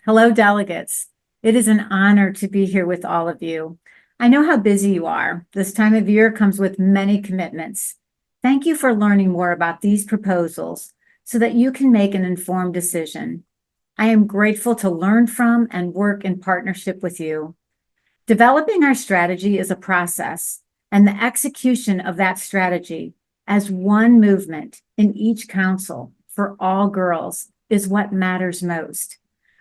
Hello, delegates. It is an honor to be here with all of you. I know how busy you are. This time of year comes with many commitments. Thank you for learning more about these proposals so that you can make an informed decision. I am grateful to learn from and work in partnership with you. Developing our strategy is a process, and the execution of that strategy as one movement in each council for all girls is what matters most.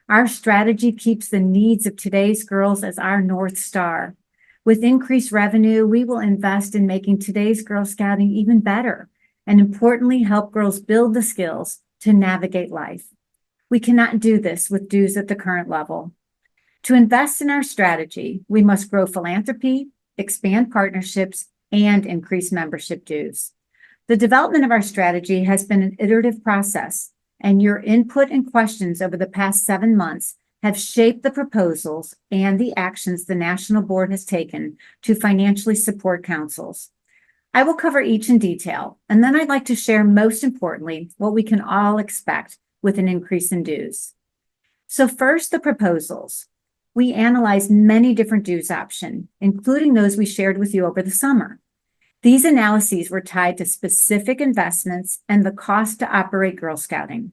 Our strategy keeps the needs of today's girls as our North Star. With increased revenue, we will invest in making today's Girl Scouting even better, and importantly, help girls build the skills to navigate life. We cannot do this with dues at the current level. To invest in our strategy, we must grow philanthropy, expand partnerships, and increase membership dues. The development of our strategy has been an iterative process, and your input and questions over the past 7 months have shaped the proposals and the actions the National Board has taken to financially support councils. I will cover each in detail, and then I'd like to share, most importantly, what we can all expect with an increase in dues. So first, the proposals. We analyzed many different dues options, including those we shared with you over the summer. These analyses were tied to specific investments and the cost to operate Girl Scouting.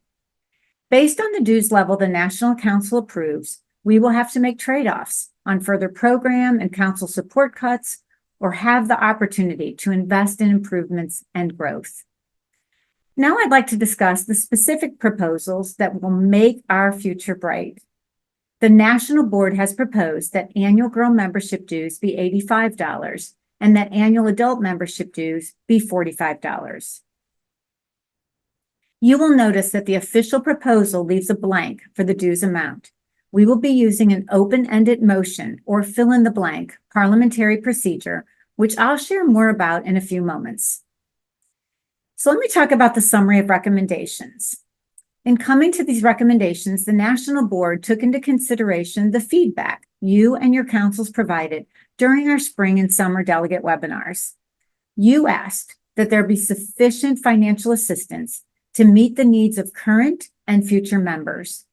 Based on the dues level the National Council approves, we will have to make trade-offs on further program and council support cuts, or have the opportunity to invest in improvements and growth. Now I'd like to discuss the specific proposals that will make our future bright. The National Board has proposed that annual girl membership dues be $85 and that annual adult membership dues be $45. You will notice that the official proposal leaves a blank for the dues amount. We will be using an open-ended motion or fill-in-the-blank parliamentary procedure, which I'll share more about in a few moments. So let me talk about the summary of recommendations. In coming to these recommendations, the National Board took into consideration the feedback you and your councils provided during our spring and summer delegate webinars. You asked that there be sufficient financial assistance to meet the needs of current and future members,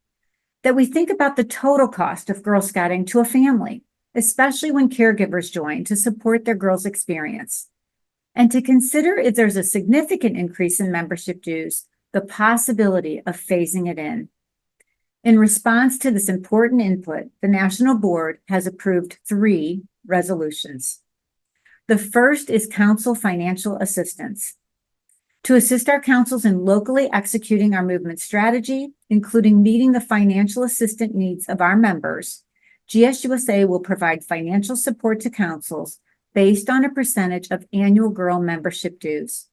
that we think about the total cost of Girl Scouting to a family, especially when caregivers join to support their girls' experience, and to consider, if there's a significant increase in membership dues, the possibility of phasing it in. In response to this important input, the National Board has approved 3 resolutions. The first is council financial assistance. To assist our councils in locally executing our movement strategy, including meeting the financial assistance needs of our members, GSUSA will provide financial support to councils based on a percentage of annual girl membership dues,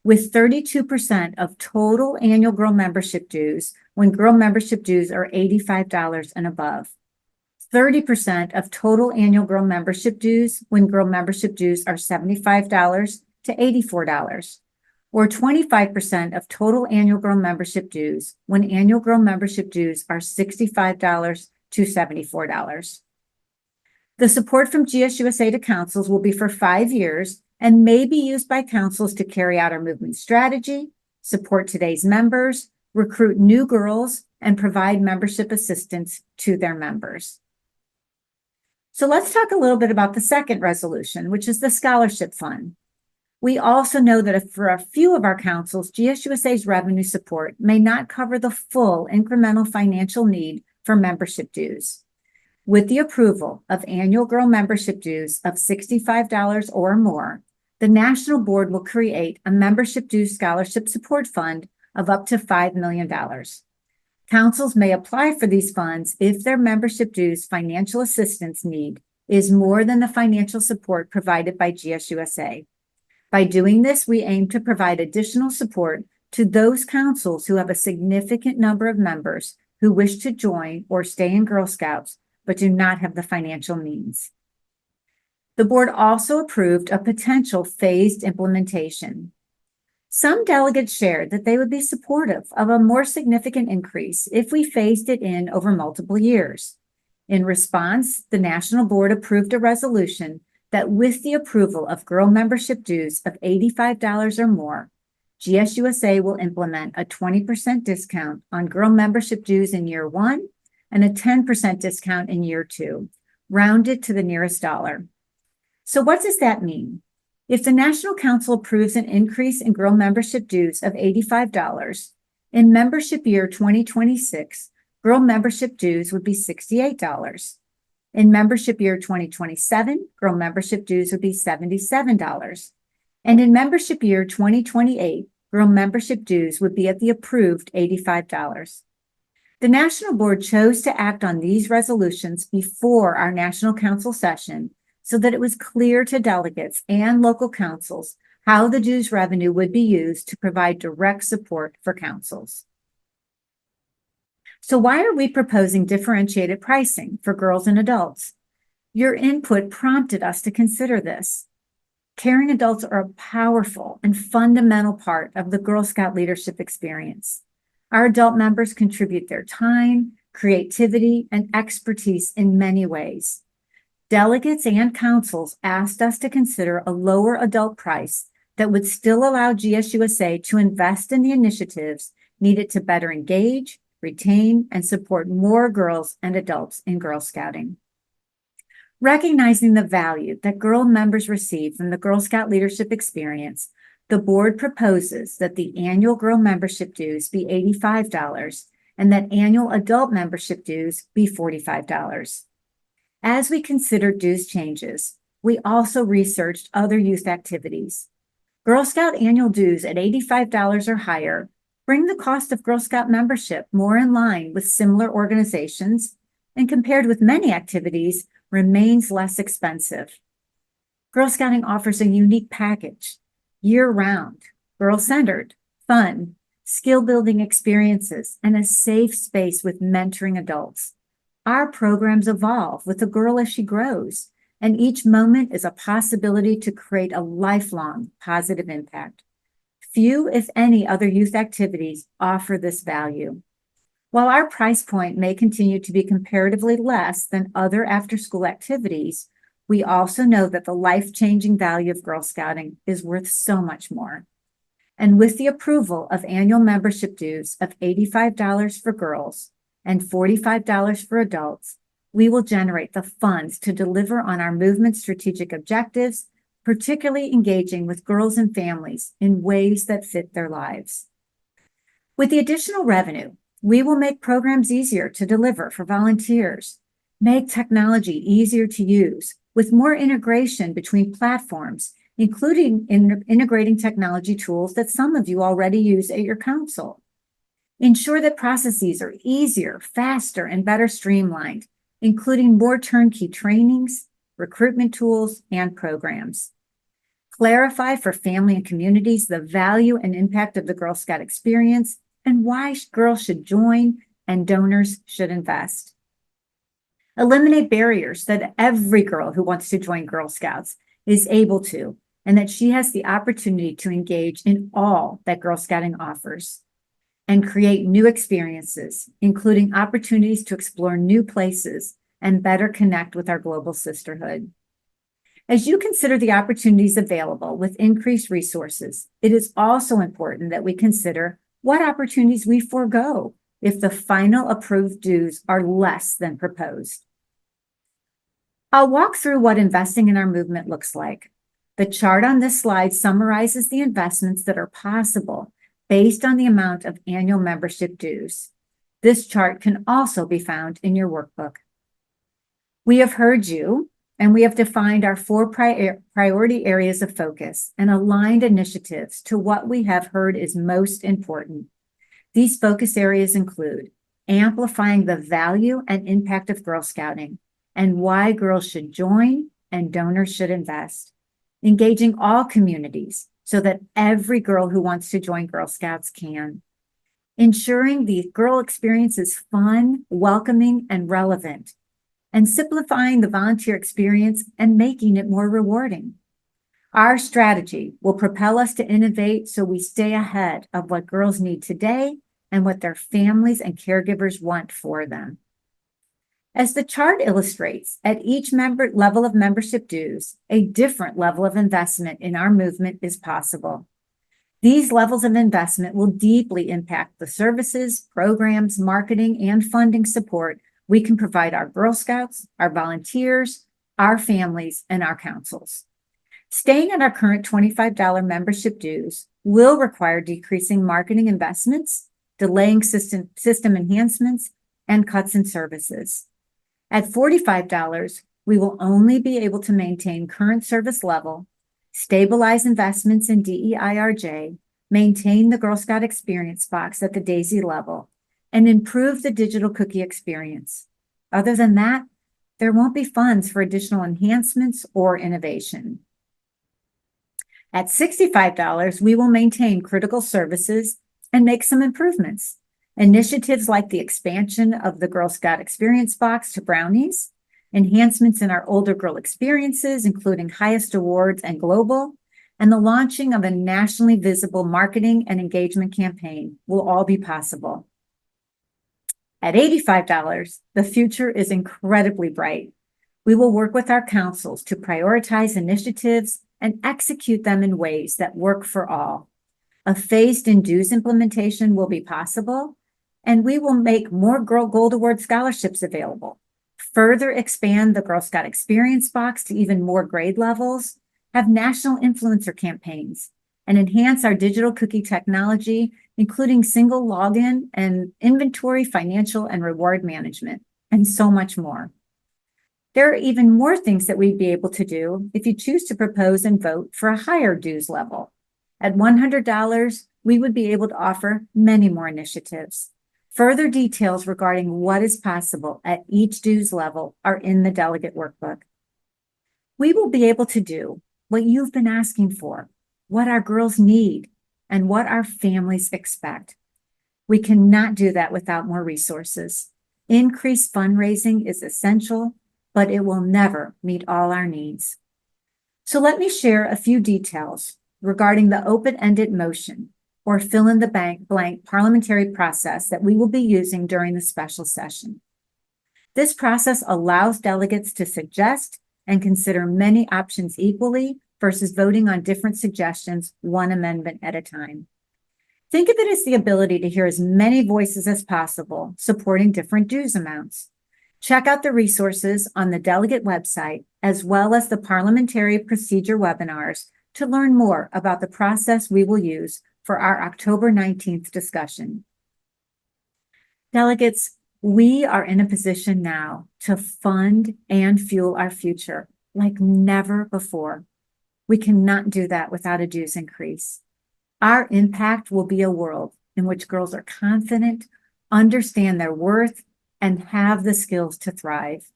with 32% of total annual girl membership dues when girl membership dues are $85 and above, 30% of total annual girl membership dues when girl membership dues are $75 to $84, or 25% of total annual girl membership dues when annual girl membership dues are $65 to $74. The support from GSUSA to councils will be for 5 years and may be used by councils to carry out our movement strategy, support today's members, recruit new girls, and provide membership assistance to their members. So let's talk a little bit about the second resolution, which is the scholarship fund. We also know that for a few of our councils, GSUSA's revenue support may not cover the full incremental financial need for membership dues. With the approval of annual girl membership dues of $65 or more, the National Board will create a membership dues scholarship support fund of up to $5 million. Councils may apply for these funds if their membership dues financial assistance need is more than the financial support provided by GSUSA. By doing this, we aim to provide additional support to those councils who have a significant number of members who wish to join or stay in Girl Scouts but do not have the financial means. The board also approved a potential phased implementation. Some delegates shared that they would be supportive of a more significant increase if we phased it in over multiple years. In response, the National Board approved a resolution that with the approval of girl membership dues of $85 or more, GSUSA will implement a 20% discount on girl membership dues in year 1 and a 10% discount in year 2, rounded to the nearest dollar. So what does that mean? If the National Council approves an increase in girl membership dues of $85, in membership year 2026, girl membership dues would be $68. In membership year 2027, girl membership dues would be $77. And in membership year 2028, girl membership dues would be at the approved $85. The National Board chose to act on these resolutions before our National Council session so that it was clear to delegates and local councils how the dues revenue would be used to provide direct support for councils. So why are we proposing differentiated pricing for girls and adults? Your input prompted us to consider this. Caring adults are a powerful and fundamental part of the Girl Scout leadership experience. Our adult members contribute their time, creativity, and expertise in many ways. Delegates and councils asked us to consider a lower adult price that would still allow GSUSA to invest in the initiatives needed to better engage, retain, and support more girls and adults in Girl Scouting. Recognizing the value that girl members receive from the Girl Scout leadership experience, the board proposes that the annual girl membership dues be $85 and that annual adult membership dues be $45. As we considered dues changes, we also researched other youth activities. Girl Scout annual dues at $85 or higher bring the cost of Girl Scout membership more in line with similar organizations, and compared with many activities, remains less expensive. Girl Scouting offers a unique package, year-round, girl-centered, fun, skill-building experiences, and a safe space with mentoring adults. Our programs evolve with the girl as she grows, and each moment is a possibility to create a lifelong positive impact. Few, if any, other youth activities offer this value. While our price point may continue to be comparatively less than other after-school activities, we also know that the life-changing value of Girl Scouting is worth so much more. And with the approval of annual membership dues of $85 for girls and $45 for adults, we will generate the funds to deliver on our movement's strategic objectives, particularly engaging with girls and families in ways that fit their lives. With the additional revenue, we will make programs easier to deliver for volunteers, make technology easier to use with more integration between platforms, including integrating technology tools that some of you already use at your council. Ensure that processes are easier, faster, and better streamlined, including more turnkey trainings, recruitment tools, and programs. Clarify for family and communities the value and impact of the Girl Scout experience and why girls should join and donors should invest. Eliminate barriers that every girl who wants to join Girl Scouts is able to, and that she has the opportunity to engage in all that Girl Scouting offers. And create new experiences, including opportunities to explore new places and better connect with our global sisterhood. As you consider the opportunities available with increased resources, it is also important that we consider what opportunities we forego if the final approved dues are less than proposed. I'll walk through what investing in our movement looks like. The chart on this slide summarizes the investments that are possible based on the amount of annual membership dues. This chart can also be found in your workbook. We have heard you, and we have defined our 4 priority areas of focus and aligned initiatives to what we have heard is most important. These focus areas include amplifying the value and impact of Girl Scouting and why girls should join and donors should invest, engaging all communities so that every girl who wants to join Girl Scouts can, ensuring the girl experience is fun, welcoming, and relevant, and simplifying the volunteer experience and making it more rewarding. Our strategy will propel us to innovate so we stay ahead of what girls need today and what their families and caregivers want for them. As the chart illustrates, at each level of membership dues, a different level of investment in our movement is possible. These levels of investment will deeply impact the services, programs, marketing, and funding support we can provide our Girl Scouts, our volunteers, our families, and our councils. Staying at our current $25 membership dues will require decreasing marketing investments, delaying system enhancements, and cuts in services. At $45, we will only be able to maintain current service level, stabilize investments in DEIRJ, maintain the Girl Scout experience box at the Daisy level, and improve the digital cookie experience. Other than that, there won't be funds for additional enhancements or innovation. At $65, we will maintain critical services and make some improvements. Initiatives like the expansion of the Girl Scout experience box to brownies, enhancements in our older girl experiences, including highest awards and global, and the launching of a nationally visible marketing and engagement campaign will all be possible. At $85, the future is incredibly bright. We will work with our councils to prioritize initiatives and execute them in ways that work for all. A phased-in dues implementation will be possible, and we will make more Girl Gold Award scholarships available, further expand the Girl Scout experience box to even more grade levels, have national influencer campaigns, and enhance our digital cookie technology, including single login and inventory, financial, and reward management, and so much more. There are even more things that we'd be able to do if you choose to propose and vote for a higher dues level. At $100, we would be able to offer many more initiatives. Further details regarding what is possible at each dues level are in the delegate workbook. We will be able to do what you've been asking for, what our girls need, and what our families expect. We cannot do that without more resources. Increased fundraising is essential, but it will never meet all our needs. So let me share a few details regarding the open-ended motion or fill-in-the-blank parliamentary process that we will be using during the special session. This process allows delegates to suggest and consider many options equally versus voting on different suggestions, one amendment at a time. Think of it as the ability to hear as many voices as possible supporting different dues amounts. Check out the resources on the delegate website, as well as the parliamentary procedure webinars to learn more about the process we will use for our October 19th discussion. Delegates, we are in a position now to fund and fuel our future like never before. We cannot do that without a dues increase. Our impact will be a world in which girls are confident, understand their worth, and have the skills to thrive.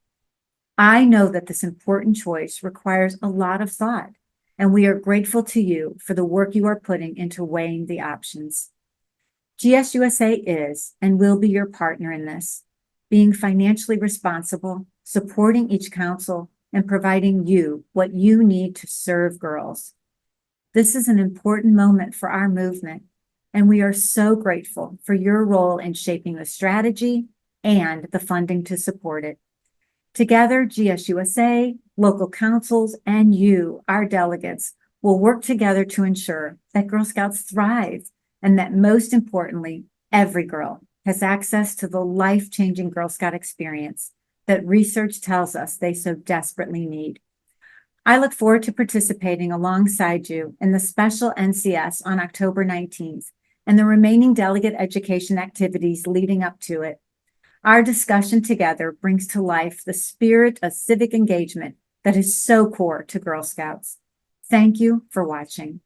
I know that this important choice requires a lot of thought, and we are grateful to you for the work you are putting into weighing the options. GSUSA is and will be your partner in this, being financially responsible, supporting each council, and providing you what you need to serve girls. This is an important moment for our movement, and we are so grateful for your role in shaping the strategy and the funding to support it. Together, GSUSA, local councils, and you, our delegates, will work together to ensure that Girl Scouts thrive and that, most importantly, every girl has access to the life-changing Girl Scout experience that research tells us they so desperately need. I look forward to participating alongside you in the special NCS on October 19th and the remaining delegate education activities leading up to it. Our discussion together brings to life the spirit of civic engagement that is so core to Girl Scouts. Thank you for watching.